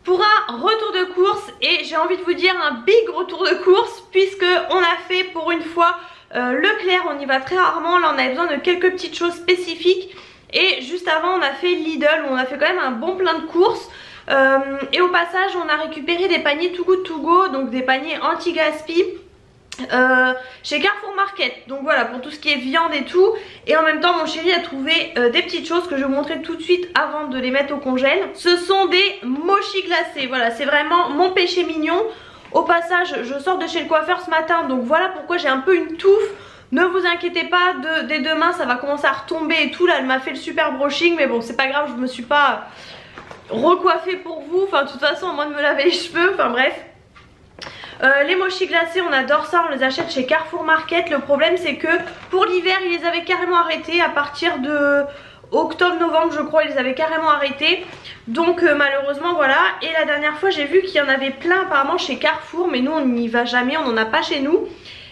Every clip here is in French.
pour un retour de course. Et j'ai envie de vous dire un big retour de course, puisque on a fait pour une fois Leclerc. On y va très rarement, là on avait besoin de quelques petites choses spécifiques. Et juste avant on a fait Lidl, où on a fait quand même un bon plein de courses. Et au passage on a récupéré des paniers Too Good To Go, donc des paniers anti-gaspi chez Carrefour Market. Donc voilà, pour tout ce qui est viande et tout. Et en même temps mon chéri a trouvé des petites choses que je vais vous montrer tout de suite avant de les mettre au congèle. Ce sont des mochis glacés, voilà, c'est vraiment mon péché mignon. Au passage je sors de chez le coiffeur ce matin, donc voilà pourquoi j'ai un peu une touffe. Ne vous inquiétez pas, dès demain ça va commencer à retomber et tout. Là elle m'a fait le super brushing, mais bon c'est pas grave, je me suis pas recoiffée pour vous. Enfin de toute façon au moins de me laver les cheveux, enfin bref. Les mochis glacés on adore ça, on les achète chez Carrefour Market. Le problème c'est que pour l'hiver ils les avaient carrément arrêtés. À partir de octobre-novembre je crois ils les avaient carrément arrêtés. Donc malheureusement voilà. Et la dernière fois j'ai vu qu'il y en avait plein apparemment chez Carrefour, mais nous on n'y va jamais, on n'en a pas chez nous.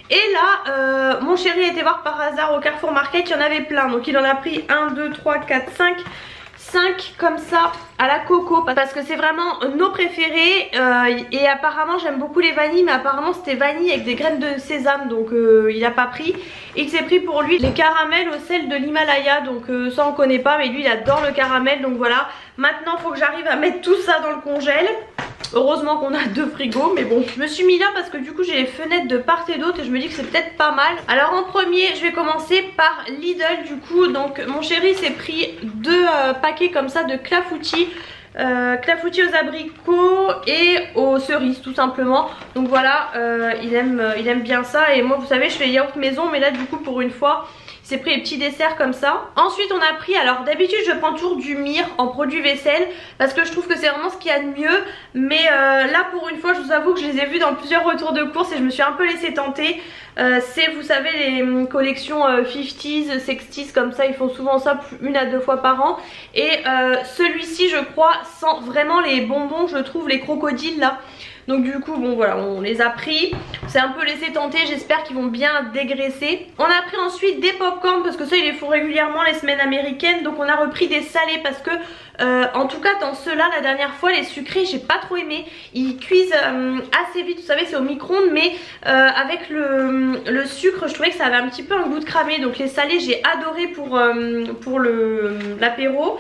Et là mon chéri a été voir par hasard au Carrefour Market, il y en avait plein. Donc il en a pris 1, 2, 3, 4, 5 comme ça à la coco, parce que c'est vraiment nos préférés. Et apparemment j'aime beaucoup les vanilles, mais apparemment c'était vanille avec des graines de sésame, donc il a pas pris. Et il s'est pris pour lui les caramels au sel de l'Himalaya, donc ça on connaît pas, mais lui il adore le caramel. Donc voilà, maintenant il faut que j'arrive à mettre tout ça dans le congèle. Heureusement qu'on a 2 frigos, mais bon. Je me suis mis là parce que du coup j'ai les fenêtres de part et d'autre et je me dis que c'est peut-être pas mal. Alors en premier je vais commencer par Lidl du coup. Donc mon chéri s'est pris 2 paquets comme ça de clafoutis. Clafoutis aux abricots et aux cerises tout simplement. Donc voilà, il aime bien ça. Et moi vous savez je fais yaourt maison, mais là du coup pour une fois c'est pris les petits desserts comme ça. Ensuite on a pris, alors d'habitude je prends toujours du Mire en produit vaisselle parce que je trouve que c'est vraiment ce qu'il y a de mieux. Mais là pour une fois je vous avoue que je les ai vus dans plusieurs retours de course et je me suis un peu laissée tenter. C'est vous savez les collections 50s, 60s comme ça, ils font souvent ça 1 à 2 fois par an. Et celui-ci je crois sent vraiment les bonbons, je trouve, les crocodiles là. Donc du coup bon voilà, on les a pris, c'est un peu laissé tenter, j'espère qu'ils vont bien dégraisser. On a pris ensuite des popcorn parce que ça ils les font régulièrement les semaines américaines. Donc on a repris des salés parce que en tout cas dans ceux-là la dernière fois les sucrés j'ai pas trop aimé. Ils cuisent assez vite, vous savez c'est au micro-ondes, mais avec le sucre je trouvais que ça avait un petit peu un goût de cramé. Donc les salés j'ai adoré pour l'apéro.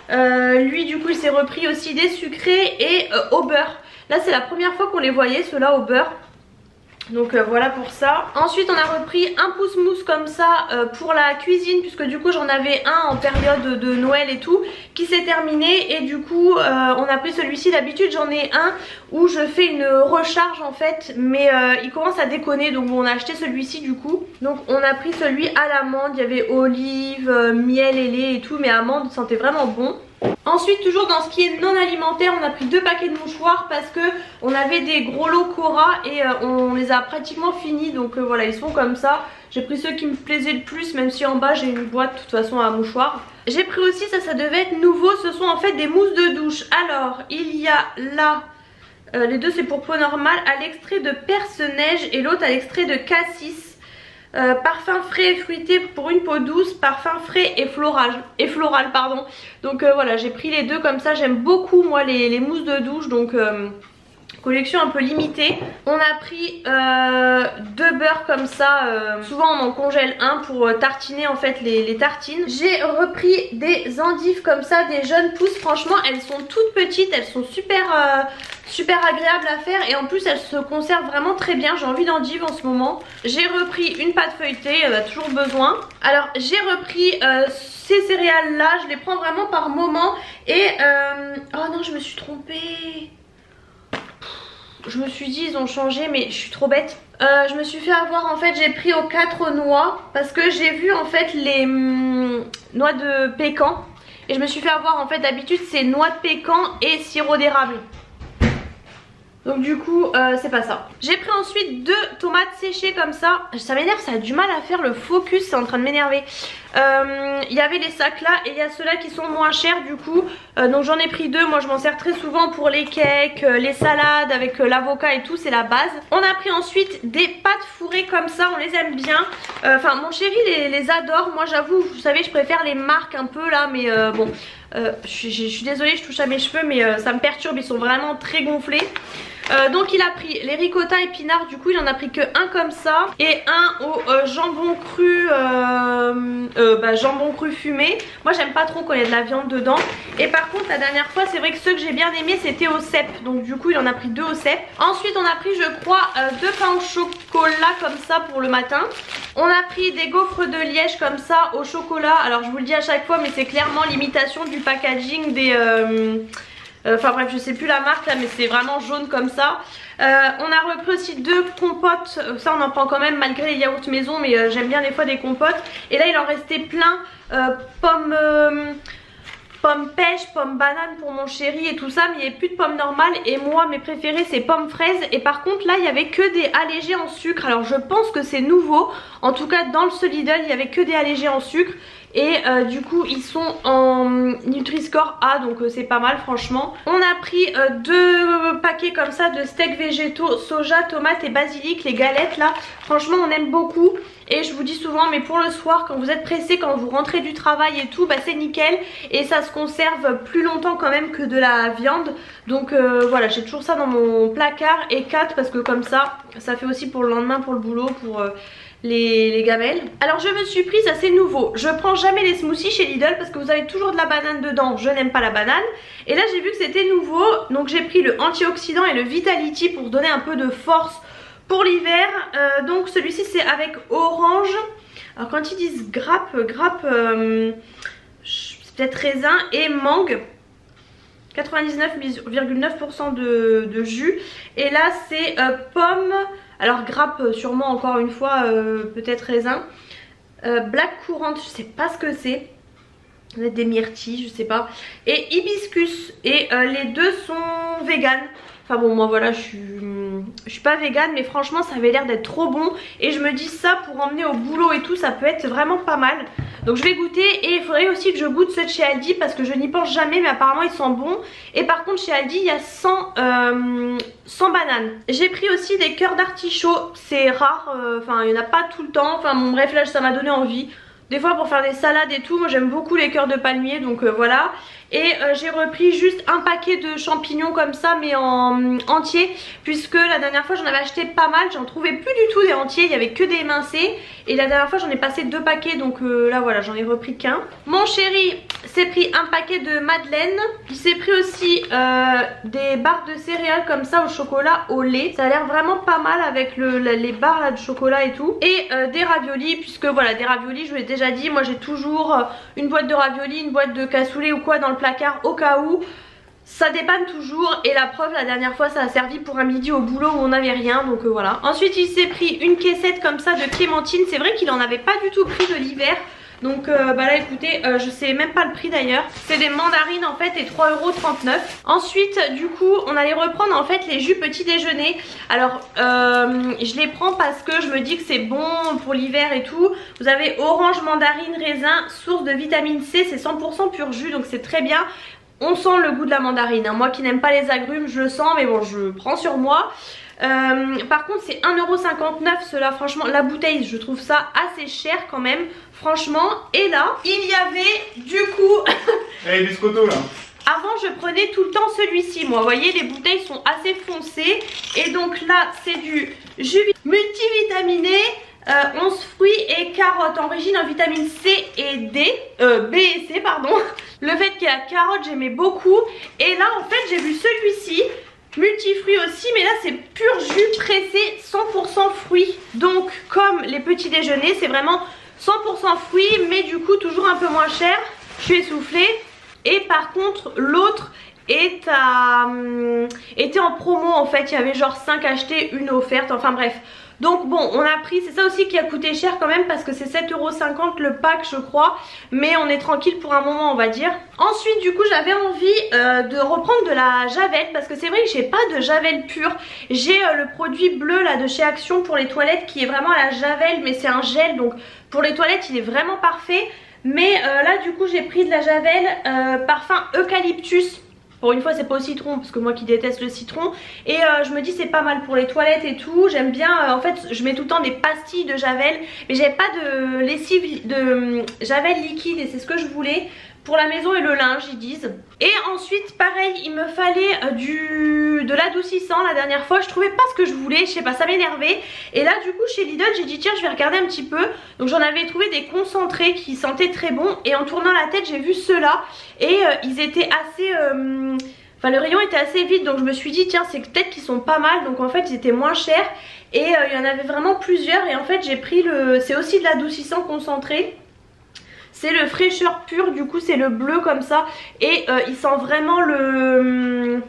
Lui du coup il s'est repris aussi des sucrés et au beurre. Là c'est la première fois qu'on les voyait ceux-là au beurre. Donc voilà pour ça. Ensuite on a repris un pouce mousse comme ça pour la cuisine, puisque du coup j'en avais un en période de Noël et tout qui s'est terminé. Et du coup on a pris celui-ci. D'habitude j'en ai un où je fais une recharge en fait, mais il commence à déconner, donc bon, on a acheté celui-ci du coup. Donc on a pris celui à l'amande, il y avait olive, miel et lait et tout, mais amande sentait vraiment bon. Ensuite toujours dans ce qui est non alimentaire on a pris 2 paquets de mouchoirs parce que on avait des gros lots Cora et on les a pratiquement finis. Donc voilà, ils sont comme ça. J'ai pris ceux qui me plaisaient le plus, même si en bas j'ai une boîte de toute façon à mouchoirs. J'ai pris aussi, ça devait être nouveau, ce sont en fait des mousses de douche. Alors il y a là les deux c'est pour peau normale, à l'extrait de perce-neige et l'autre à l'extrait de cassis. Parfum frais et fruité pour une peau douce, parfum frais et floral pardon. Donc voilà, j'ai pris les deux comme ça. J'aime beaucoup moi les mousses de douche, donc collection un peu limitée. On a pris 2 beurres comme ça, souvent on en congèle un pour tartiner en fait les tartines. J'ai repris des endives comme ça, des jeunes pousses. Franchement elles sont toutes petites, elles sont super agréables à faire et en plus elles se conservent vraiment très bien. J'ai envie d'endives en ce moment. J'ai repris une pâte feuilletée, elle a toujours besoin. Alors j'ai repris ces céréales là, je les prends vraiment par moment. Et oh non je me suis trompée. Je me suis dit ils ont changé, mais je suis trop bête. Je me suis fait avoir en fait, j'ai pris aux 4 noix parce que j'ai vu en fait les noix de pécan. Et je me suis fait avoir en fait, d'habitude c'est noix de pécan et sirop d'érable. Donc du coup c'est pas ça. J'ai pris ensuite 2 tomates séchées comme ça. Ça m'énerve, ça a du mal à faire le focus, c'est en train de m'énerver. Il y avait les sacs là et il y a ceux-là qui sont moins chers du coup. Donc j'en ai pris 2, moi je m'en sers très souvent pour les cakes, les salades avec l'avocat et tout, c'est la base. On a pris ensuite des pâtes fourrées comme ça, on les aime bien. Enfin mon chéri les adore, moi j'avoue, vous savez je préfère les marques un peu là, mais bon... je suis désolée, je touche à mes cheveux mais ça me perturbe, ils sont vraiment très gonflés. Donc il a pris les ricotta épinards, du coup il en a pris que un comme ça et un au jambon cru jambon cru fumé. Moi j'aime pas trop quand il y a de la viande dedans. Et par contre la dernière fois c'est vrai que ceux que j'ai bien aimé c'était au cèpe, donc du coup il en a pris 2 au cèpe. Ensuite on a pris je crois 2 pains au chocolat comme ça pour le matin. On a pris des gaufres de Liège comme ça au chocolat. Alors je vous le dis à chaque fois mais c'est clairement l'imitation du packaging des... Enfin bref, je sais plus la marque là, mais c'est vraiment jaune comme ça. On a repris aussi 2 compotes. Ça on en prend quand même malgré les yaourts maison, mais j'aime bien des fois des compotes. Et là il en restait plein. Pommes pêche, pommes banane pour mon chéri et tout ça, mais il n'y avait plus de pommes normales. Et moi mes préférées c'est pommes fraises. Et par contre là il y avait que des allégés en sucre. Alors je pense que c'est nouveau. En tout cas dans le Lidl il y avait que des allégés en sucre. Et du coup ils sont en Nutri-Score A, donc c'est pas mal franchement. On a pris 2 paquets comme ça de steaks végétaux, soja, tomates et basilic, les galettes là. Franchement on aime beaucoup. Et je vous dis souvent, mais pour le soir quand vous êtes pressé, quand vous rentrez du travail et tout, bah c'est nickel. Et ça se conserve plus longtemps quand même que de la viande. Donc voilà, j'ai toujours ça dans mon placard. Et 4 parce que comme ça fait aussi pour le lendemain, pour le boulot, pour... les gamelles. Alors je me suis prise à ces nouveaux. Je prends jamais les smoothies chez Lidl parce que vous avez toujours de la banane dedans. Je n'aime pas la banane. Et là j'ai vu que c'était nouveau. Donc j'ai pris le antioxydant et le Vitality pour donner un peu de force pour l'hiver. Donc celui-ci c'est avec orange. Alors quand ils disent grappe, c'est peut-être raisin et mangue. 99,9% de jus. Et là c'est pomme. Alors grappe sûrement encore une fois, peut-être raisin. Black currant, je sais pas ce que c'est. Ça doit être des myrtilles, je sais pas. Et hibiscus. Et les 2 sont vegan. Enfin bon moi voilà je suis pas vegan mais franchement ça avait l'air d'être trop bon. Et je me dis ça pour emmener au boulot et tout ça peut être vraiment pas mal. Donc je vais goûter et il faudrait aussi que je goûte ceux de chez Aldi parce que je n'y pense jamais mais apparemment ils sont bons. Et par contre chez Aldi il y a 100 bananes. J'ai pris aussi des cœurs d'artichaut, c'est rare, enfin il n'y en a pas tout le temps. Enfin bon bref là ça m'a donné envie. Des fois pour faire des salades et tout, moi j'aime beaucoup les cœurs de palmier donc voilà. Et j'ai repris juste un paquet de champignons comme ça mais en entier. Puisque la dernière fois j'en avais acheté pas mal, j'en trouvais plus du tout des entiers, il n'y avait que des émincés. Et la dernière fois j'en ai passé 2 paquets donc là voilà j'en ai repris qu'un. Mon chéri s'est pris un paquet de madeleine. Il s'est pris aussi des barres de céréales comme ça au chocolat au lait. Ça a l'air vraiment pas mal avec les barres là de chocolat et tout. Et des raviolis puisque voilà des raviolis je vous l'ai déjà dit. Moi j'ai toujours une boîte de raviolis, une boîte de cassoulet ou quoi dans le placard au cas où. Ça dépanne toujours et la preuve la dernière fois ça a servi pour un midi au boulot où on n'avait rien donc voilà. Ensuite il s'est pris une caissette comme ça de clémentine. C'est vrai qu'il en avait pas du tout pris de l'hiver. Donc bah là écoutez je sais même pas le prix d'ailleurs. C'est des mandarines en fait et 3,39 €. Ensuite du coup on allait reprendre en fait les jus petit déjeuner. Alors je les prends parce que je me dis que c'est bon pour l'hiver et tout. Vous avez orange, mandarine, raisin, source de vitamine C. C'est 100% pur jus donc c'est très bien. On sent le goût de la mandarine hein. Moi qui n'aime pas les agrumes je le sens mais bon je prends sur moi. Par contre c'est 1,59 € cela franchement. La bouteille je trouve ça assez cher quand même franchement. Et là il y avait du coup hey, biscotto là. Avant je prenais tout le temps celui-ci moi. Vous voyez les bouteilles sont assez foncées. Et donc là c'est du jus multivitaminé 11 fruits et carottes, origine en vitamine C et D, B et C pardon. Le fait qu'il y ait la carotte j'aimais beaucoup. Et là en fait j'ai vu celui-ci multifruits aussi mais là c'est pur jus pressé 100% fruits. Donc comme les petits déjeuners c'est vraiment 100% fruits mais du coup toujours un peu moins cher. Je suis essoufflée. Et par contre l'autre était en promo en fait. Il y avait genre 5 achetés, une offerte, enfin bref. Donc bon, on a pris, c'est ça aussi qui a coûté cher quand même parce que c'est 7,50 € le pack je crois. Mais on est tranquille pour un moment on va dire. Ensuite du coup j'avais envie de reprendre de la javel parce que c'est vrai que j'ai pas de javel pur. J'ai le produit bleu là de chez Action pour les toilettes qui est vraiment à la javel mais c'est un gel donc pour les toilettes il est vraiment parfait. Mais là du coup j'ai pris de la javel parfum eucalyptus. Pour une fois c'est pas au citron parce que moi qui déteste le citron. Et je me dis c'est pas mal pour les toilettes et tout. J'aime bien, en fait je mets tout le temps des pastilles de javel. Mais j'avais pas de lessive de javel liquide et c'est ce que je voulais. Pour la maison et le linge ils disent. Et ensuite pareil il me fallait de l'adoucissant. La dernière fois je trouvais pas ce que je voulais, je sais pas, ça m'énervait. Et là du coup chez Lidl j'ai dit tiens je vais regarder un petit peu. Donc j'en avais trouvé des concentrés qui sentaient très bon. Et en tournant la tête j'ai vu ceux-là. Et ils étaient assez... Enfin le rayon était assez vide donc je me suis dit tiens c'est peut-être qu'ils sont pas mal. Donc en fait ils étaient moins chers. Et il y en avait vraiment plusieurs. Et en fait j'ai pris le... C'est aussi de l'adoucissant concentré. C'est le fraîcheur pur, du coup c'est le bleu comme ça. Et il sent vraiment le...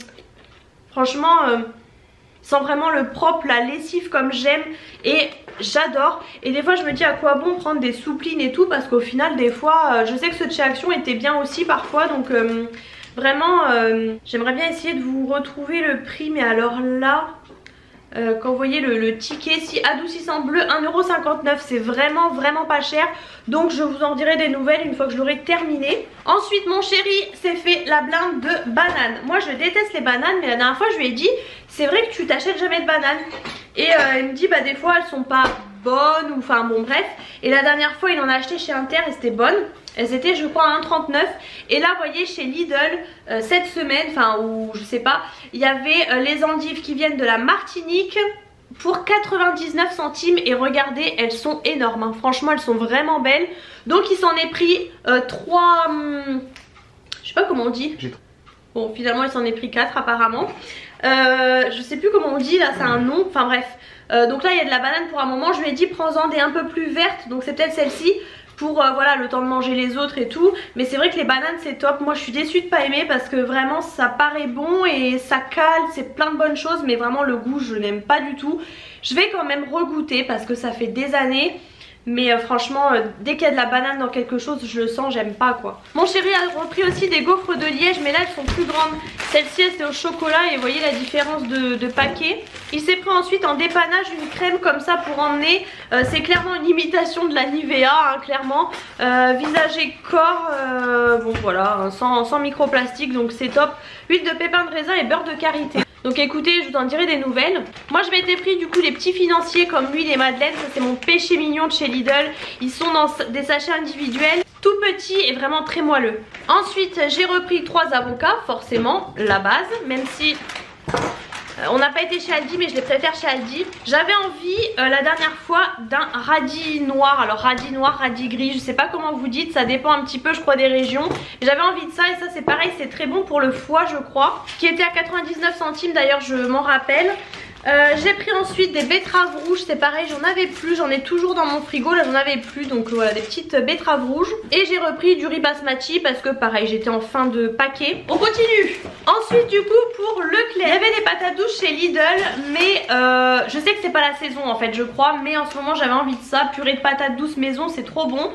Franchement, il sent vraiment le propre, la lessive comme j'aime. Et j'adore. Et des fois je me dis à quoi bon prendre des souplines et tout. Parce qu'au final des fois, je sais que ceux de chez Action étaient bien aussi parfois. Donc vraiment, j'aimerais bien essayer de vous retrouver le prix. Mais alors là... quand vous voyez le ticket, si adoucissant bleu 1,59 €, c'est vraiment pas cher. Donc je vous en dirai des nouvelles une fois que je l'aurai terminé. Ensuite mon chéri s'est fait la blinde de bananes. Moi je déteste les bananes mais la dernière fois je lui ai dit c'est vrai que tu t'achètes jamais de bananes. Et il me dit bah des fois elles sont pas bonnes ou enfin bon bref. Et la dernière fois il en a acheté chez Inter et c'était bonne. Elles étaient je crois à 1,39 €. Et là vous voyez chez Lidl cette semaine, enfin ou je sais pas, il y avait les endives qui viennent de la Martinique pour 99 centimes. Et regardez elles sont énormes hein. Franchement elles sont vraiment belles. Donc il s'en est pris 3... je sais pas comment on dit. Bon finalement il s'en est pris 4 apparemment. Je sais plus comment on dit là, c'est un nom, enfin bref. Donc là il y a de la banane pour un moment. Je lui ai dit prends-en des un peu plus vertes. Donc c'est peut-être celle-ci pour voilà le temps de manger les autres et tout. Mais c'est vrai que les bananes c'est top. Moi je suis déçue de pas aimer parce que vraiment ça paraît bon et ça cale, c'est plein de bonnes choses. Mais vraiment le goût je n'aime pas du tout. Je vais quand même regoûter parce que ça fait des années. Mais franchement dès qu'il y a de la banane dans quelque chose je le sens, j'aime pas quoi. Mon chéri a repris aussi des gaufres de Liège mais là elles sont plus grandes. Celle-ci c'était au chocolat et vous voyez la différence de paquet. Il s'est pris ensuite en dépannage une crème comme ça pour emmener. C'est clairement une imitation de la Nivea hein, clairement. Visage et corps, bon voilà, sans microplastique donc c'est top. Huile de pépins de raisin et beurre de karité. Donc écoutez je vous en dirai des nouvelles. Moi je m'étais pris du coup les petits financiers comme huile et madeleine. Ça c'est mon péché mignon de chez Lidl. Ils sont dans des sachets individuels, tout petits et vraiment très moelleux. Ensuite j'ai repris 3 avocats, forcément la base. Même si on n'a pas été chez Aldi mais je les préfère chez Aldi. J'avais envie la dernière fois d'un radis noir. Alors radis noir, radis gris, je sais pas comment vous dites, ça dépend un petit peu je crois des régions. J'avais envie de ça et ça c'est pareil, c'est très bon pour le foie je crois. Qui était à 99 centimes d'ailleurs je m'en rappelle. J'ai pris ensuite des betteraves rouges, c'est pareil j'en avais plus, j'en ai toujours dans mon frigo, là j'en avais plus donc voilà des petites betteraves rouges. Et j'ai repris du riz basmati parce que pareil j'étais en fin de paquet. On continue. Ensuite du coup pour Leclerc, il y avait des patates douces chez Lidl mais je sais que c'est pas la saison en fait je crois. Mais en ce moment j'avais envie de ça, purée de patates douces maison c'est trop bon.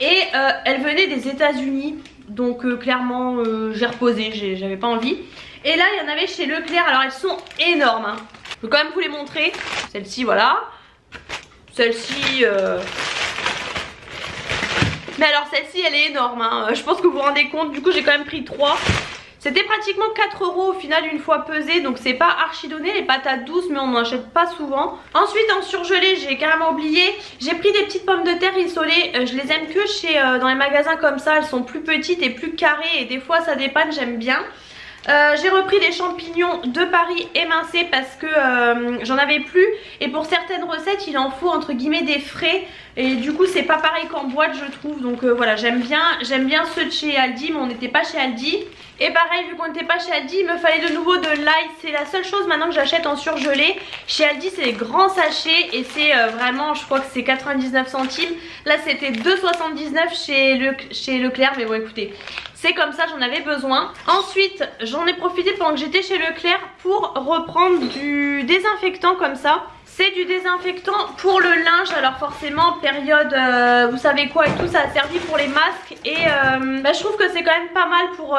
Et elles venaient des États-Unis donc clairement j'ai reposé, j'avais pas envie. Et là il y en avait chez Leclerc, alors elles sont énormes hein. Je peux quand même vous les montrer. Celle-ci voilà. Celle-ci mais alors celle-ci elle est énorme hein. Je pense que vous vous rendez compte. Du coup j'ai quand même pris 3. C'était pratiquement 4 € au final une fois pesé. Donc c'est pas archi donné les patates douces mais on n'en achète pas souvent. Ensuite en surgelé j'ai carrément oublié. J'ai pris des petites pommes de terre rissolées. Je les aime que chez dans les magasins comme ça. Elles sont plus petites et plus carrées. Et des fois ça dépanne, j'aime bien. J'ai repris les champignons de Paris émincés parce que j'en avais plus. Et pour certaines recettes il en faut entre guillemets des frais. Et du coup c'est pas pareil qu'en boîte je trouve. Donc voilà j'aime bien ceux de chez Aldi. Mais on n'était pas chez Aldi. Et pareil vu qu'on n'était pas chez Aldi il me fallait de nouveau de l'ail. C'est la seule chose maintenant que j'achète en surgelé. Chez Aldi c'est les grands sachets. Et c'est vraiment je crois que c'est 99 centimes. Là c'était 2,79 chez Leclerc. Mais bon écoutez c'est comme ça, j'en avais besoin. Ensuite, j'en ai profité pendant que j'étais chez Leclerc pour reprendre du désinfectant comme ça. C'est du désinfectant pour le linge. Alors forcément période vous savez quoi et tout, ça a servi pour les masques. Et je trouve que c'est quand même pas mal pour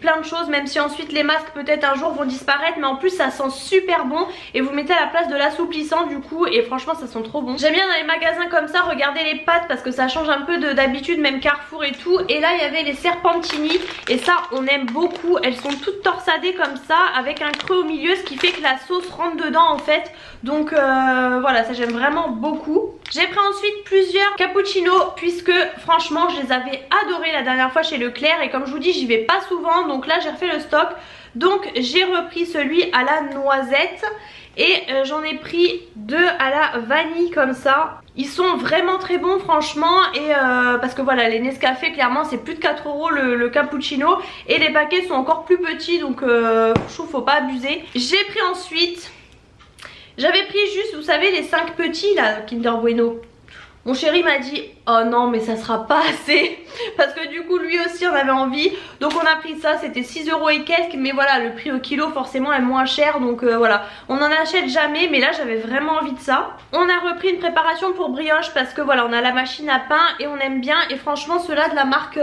plein de choses. Même si ensuite les masques peut-être un jour vont disparaître. Mais en plus ça sent super bon. Et vous mettez à la place de l'assouplissant du coup. Et franchement ça sent trop bon. J'aime bien dans les magasins comme ça regarder les pattes, parce que ça change un peu d'habitude, même Carrefour et tout. Et là il y avait les Serpentini. Et ça on aime beaucoup. Elles sont toutes torsadées comme ça avec un creux au milieu, ce qui fait que la sauce rentre dedans en fait. Donc voilà, ça j'aime vraiment beaucoup. J'ai pris ensuite plusieurs cappuccinos puisque franchement je les avais adorés la dernière fois chez Leclerc. Et comme je vous dis j'y vais pas souvent, donc là j'ai refait le stock. Donc j'ai repris celui à la noisette. Et j'en ai pris 2 à la vanille comme ça. Ils sont vraiment très bons franchement. Et parce que voilà, les Nescafé clairement c'est plus de 4 € le cappuccino. Et les paquets sont encore plus petits, donc je trouve faut pas abuser. J'ai pris ensuite, j'avais pris juste vous savez les 5 petits là, Kinder Bueno. Mon chéri m'a dit oh non mais ça sera pas assez, parce que du coup lui aussi en avait envie. Donc on a pris ça, c'était 6 € et quelques. Mais voilà, le prix au kilo forcément est moins cher. Donc voilà, on n'en achète jamais. Mais là j'avais vraiment envie de ça. On a repris une préparation pour brioche parce que voilà, on a la machine à pain et on aime bien. Et franchement ceux-là de la marque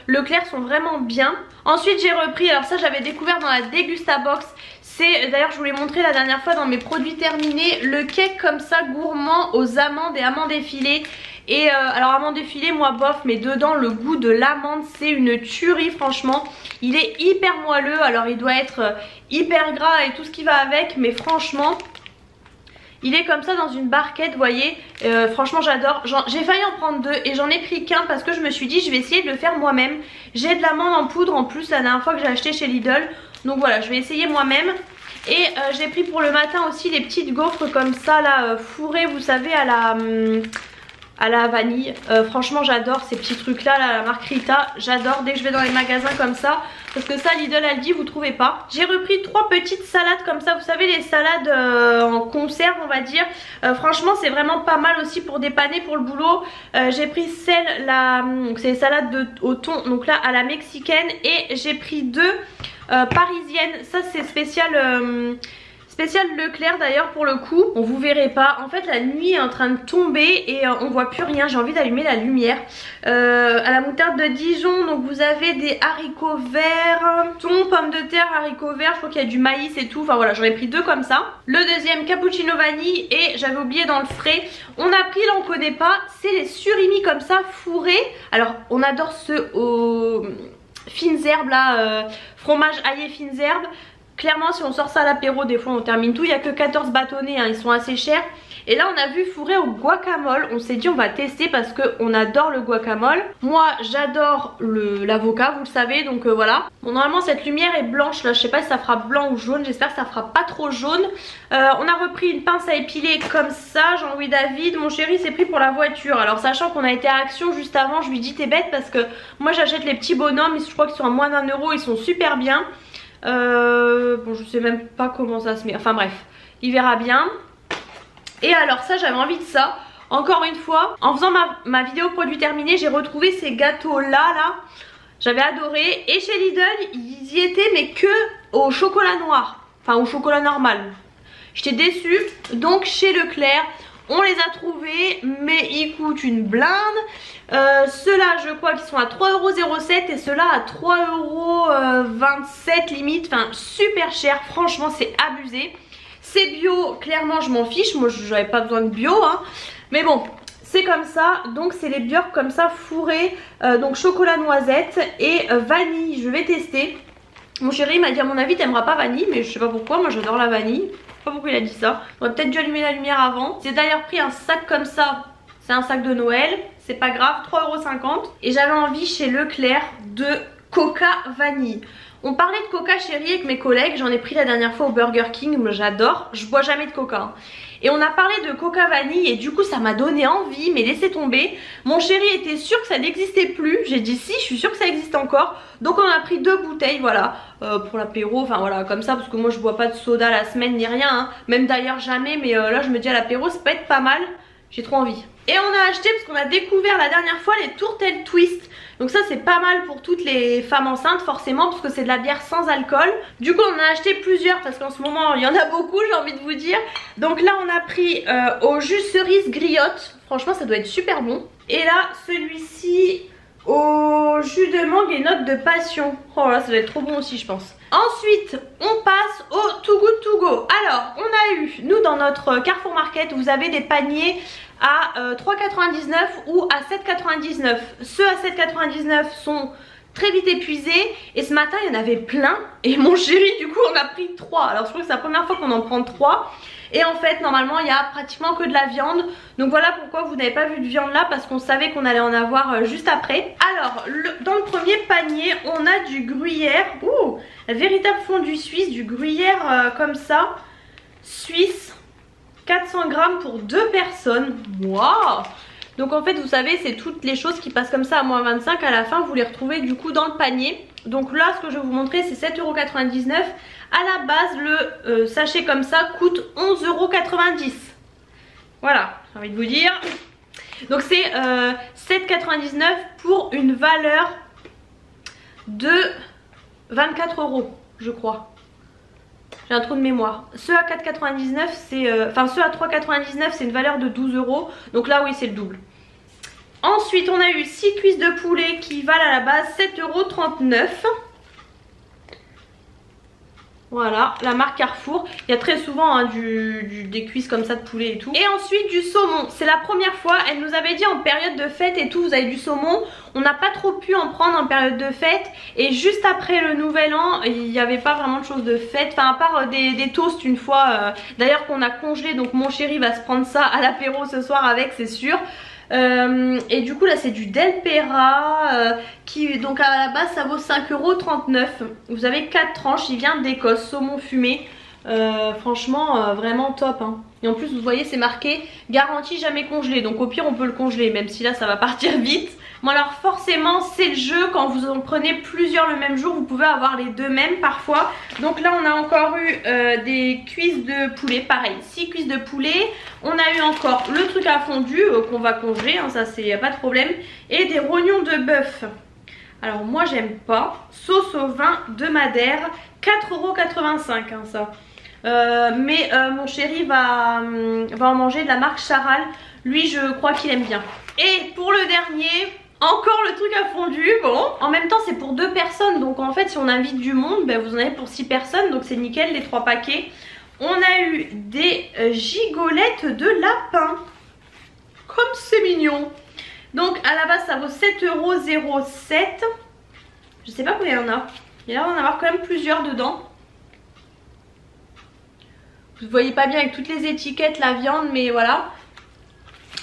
Leclerc sont vraiment bien. Ensuite j'ai repris, alors ça j'avais découvert dans la Degustabox. C'est d'ailleurs je vous l'ai montré la dernière fois dans mes produits terminés, le cake comme ça gourmand aux amandes et amandes effilées. Et alors amandes effilées moi bof, mais dedans le goût de l'amande c'est une tuerie franchement. Il est hyper moelleux, alors il doit être hyper gras et tout ce qui va avec, mais franchement il est comme ça dans une barquette, vous voyez. Franchement j'adore. J'ai failli en prendre 2 et j'en ai pris qu'un parce que je me suis dit je vais essayer de le faire moi-même. J'ai de l'amande en poudre en plus la dernière fois que j'ai acheté chez Lidl. Donc voilà, je vais essayer moi-même. Et j'ai pris pour le matin aussi les petites gaufres comme ça là, fourrées vous savez à la vanille. Franchement j'adore ces petits trucs là, la marque Rita. J'adore dès que je vais dans les magasins comme ça. Parce que ça Lidl elle dit vous trouvez pas. J'ai repris 3 petites salades comme ça. Vous savez les salades en conserve on va dire. Franchement c'est vraiment pas mal aussi pour dépanner pour le boulot. J'ai pris celle là, c'est les salades au thon, donc là à la mexicaine. Et j'ai pris 2 parisiennes. Ça c'est spécial Leclerc d'ailleurs pour le coup. On vous verrez pas. En fait la nuit est en train de tomber et on voit plus rien. J'ai envie d'allumer la lumière. À la moutarde de Dijon. Donc vous avez des haricots verts, thon, pommes de terre, haricots verts. Je crois qu'il y a du maïs et tout. Enfin voilà, j'en ai pris 2 comme ça. Le deuxième cappuccino vanille. Et j'avais oublié dans le frais, on a pris, là on connaît pas, c'est les surimi comme ça fourrés. Alors on adore ceux aux fines herbes là, fromage aillé fines herbes. Clairement si on sort ça à l'apéro des fois on termine tout. Il n'y a que 14 bâtonnets hein, ils sont assez chers. Et là on a vu fourré au guacamole. On s'est dit on va tester parce qu'on adore le guacamole. Moi j'adore l'avocat vous le savez. Donc voilà. Bon normalement cette lumière est blanche là. Je sais pas si ça fera blanc ou jaune. J'espère que ça fera pas trop jaune. On a repris une pince à épiler comme ça. Jean-Louis David. Mon chéri s'est pris pour la voiture. Alors sachant qu'on a été à Action juste avant, je lui dis t'es bête parce que moi j'achète les petits bonhommes. Je crois qu'ils sont à moins d'1 €. Ils sont super bien. Bon je sais même pas comment ça se met. Enfin bref, il verra bien. Et alors ça j'avais envie de ça. Encore une fois, en faisant ma vidéo produit terminé, j'ai retrouvé ces gâteaux là. J'avais adoré. Et chez Lidl ils y étaient mais que au chocolat noir. Enfin au chocolat normal. J'étais déçue. Donc chez Leclerc on les a trouvés, mais ils coûtent une blinde. Ceux-là je crois qu'ils sont à 3,07 € et ceux-là à 3,27 € limite. Enfin super cher, franchement c'est abusé. C'est bio, clairement je m'en fiche. Moi j'avais pas besoin de bio hein. Mais bon c'est comme ça. Donc c'est les Björk comme ça fourrés. Donc chocolat noisette et vanille. Je vais tester. Mon chéri m'a dit à mon avis t'aimeras pas vanille. Mais je sais pas pourquoi, moi j'adore la vanille. Je sais pas pourquoi il a dit ça. On aurait peut-être dû allumer la lumière avant. J'ai d'ailleurs pris un sac comme ça. C'est un sac de Noël. C'est pas grave, 3,50 €. Et j'avais envie chez Leclerc de coca vanille. On parlait de coca chéri avec mes collègues. J'en ai pris la dernière fois au Burger King. J'adore. Je bois jamais de coca hein. Et on a parlé de coca vanille et du coup ça m'a donné envie, mais laissez tomber. Mon chéri était sûr que ça n'existait plus. J'ai dit si, je suis sûre que ça existe encore. Donc on a pris 2 bouteilles voilà, pour l'apéro, enfin voilà comme ça. Parce que moi je bois pas de soda la semaine ni rien hein. Même d'ailleurs jamais, mais là je me dis à l'apéro ça peut être pas mal. J'ai trop envie. Et on a acheté, parce qu'on a découvert la dernière fois, les tourtelles twist. Donc ça c'est pas mal pour toutes les femmes enceintes forcément, parce que c'est de la bière sans alcool. Du coup on a acheté plusieurs parce qu'en ce moment il y en a beaucoup, j'ai envie de vous dire. Donc là on a pris au jus cerise griotte. Franchement ça doit être super bon. Et là celui-ci au jus de mangue et notes de passion. Oh là ça doit être trop bon aussi je pense. Ensuite on passe au Too Good To Go. Alors on a eu, nous dans notre Carrefour Market, vous avez des paniers à 3,99 ou à 7,99. Ceux à 7,99 sont très vite épuisés. Et ce matin il y en avait plein. Et mon chéri du coup on a pris 3. Alors je trouve que c'est la première fois qu'on en prend 3. Et en fait normalement il y a pratiquement que de la viande. Donc voilà pourquoi vous n'avez pas vu de viande là, parce qu'on savait qu'on allait en avoir juste après. Alors dans le premier panier on a du gruyère. Ouh, un véritable fondue suisse. Du gruyère comme ça, suisse, 400 grammes pour 2 personnes. Waouh! Donc en fait vous savez c'est toutes les choses qui passent comme ça à moins 25. À la fin vous les retrouvez du coup dans le panier. Donc là ce que je vais vous montrer c'est 7,99 €. À la base le sachet comme ça coûte 11,90 €. Voilà, j'ai envie de vous dire. Donc c'est 7,99 € pour une valeur de 24 € je crois. J'ai un trou de mémoire. Ceux à 4,99 c'est ceux à 3,99 c'est une valeur de 12 €. Donc là oui c'est le double. Ensuite on a eu 6 cuisses de poulet qui valent à la base 7,39 €. Voilà, la marque Carrefour. Il y a très souvent hein, des cuisses comme ça de poulet et tout. Et ensuite du saumon. C'est la première fois, elle nous avait dit en période de fête et tout, vous avez du saumon. On n'a pas trop pu en prendre en période de fête. Et juste après le nouvel an, il n'y avait pas vraiment de choses de fête. Enfin à part des toasts une fois. D'ailleurs qu'on a congelé, donc mon chéri va se prendre ça à l'apéro ce soir avec, c'est sûr. Et du coup là c'est du Del Pera qui donc à la base ça vaut 5,39 €. Vous avez 4 tranches, il vient d'Écosse, saumon fumé. Franchement vraiment top hein. Et en plus vous voyez c'est marqué garantie jamais congelé. Donc au pire on peut le congeler, même si là ça va partir vite. Bon alors forcément c'est le jeu, quand vous en prenez plusieurs le même jour vous pouvez avoir les deux mêmes parfois. Donc là on a encore eu des cuisses de poulet, pareil 6 cuisses de poulet. On a eu encore le truc à fondu qu'on va congeler hein, ça c'est pas de problème. Et des rognons de bœuf. Alors moi j'aime pas. Sauce au vin de Madère, 4,85 € hein, ça. Mais mon chéri va en manger de la marque Charal. Lui je crois qu'il aime bien. Et pour le dernier, encore le truc à fondu. Bon, en même temps c'est pour 2 personnes. Donc en fait si on invite du monde, ben, vous en avez pour 6 personnes. Donc c'est nickel les 3 paquets. On a eu des gigolettes de lapin. Comme c'est mignon. Donc à la base ça vaut 7,07 €. Je sais pas combien il y en a. Il y a l'air d'en avoir quand même plusieurs dedans. Vous voyez pas bien avec toutes les étiquettes la viande, mais voilà.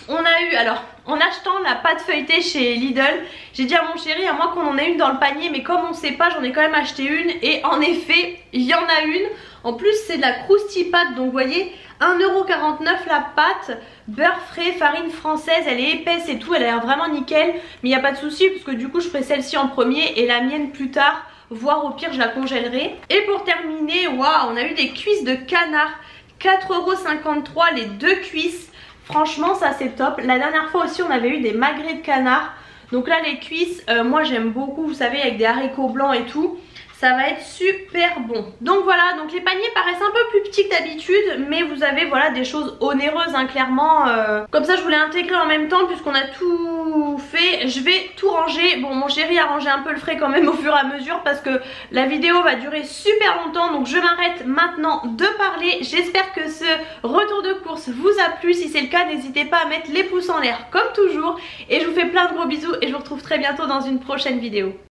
On a eu, alors en achetant la pâte feuilletée chez Lidl, j'ai dit à mon chéri, à moins qu'on en ait une dans le panier, mais comme on sait pas, j'en ai quand même acheté une. Et en effet il y en a une. En plus c'est de la croustille pâte, donc vous voyez 1,49 € la pâte, beurre frais, farine française, elle est épaisse et tout, elle a l'air vraiment nickel. Mais il n'y a pas de souci parce que du coup je ferai celle-ci en premier et la mienne plus tard, voire au pire je la congèlerai. Et pour terminer, waouh, on a eu des cuisses de canard, 4,53 € les 2 cuisses. Franchement ça c'est top. La dernière fois aussi on avait eu des magrets de canard. Donc là les cuisses, moi j'aime beaucoup, vous savez avec des haricots blancs et tout. Ça va être super bon. Donc voilà, donc les paniers paraissent un peu plus petits que d'habitude, mais vous avez voilà des choses onéreuses hein, clairement. Comme ça je voulais intégrer en même temps puisqu'on a tout fait. Je vais tout ranger. Bon mon chéri a rangé un peu le frais quand même au fur et à mesure parce que la vidéo va durer super longtemps. Donc je m'arrête maintenant de parler. J'espère que ce retour de course vous a plu. Si c'est le cas, n'hésitez pas à mettre les pouces en l'air comme toujours. Et je vous fais plein de gros bisous et je vous retrouve très bientôt dans une prochaine vidéo.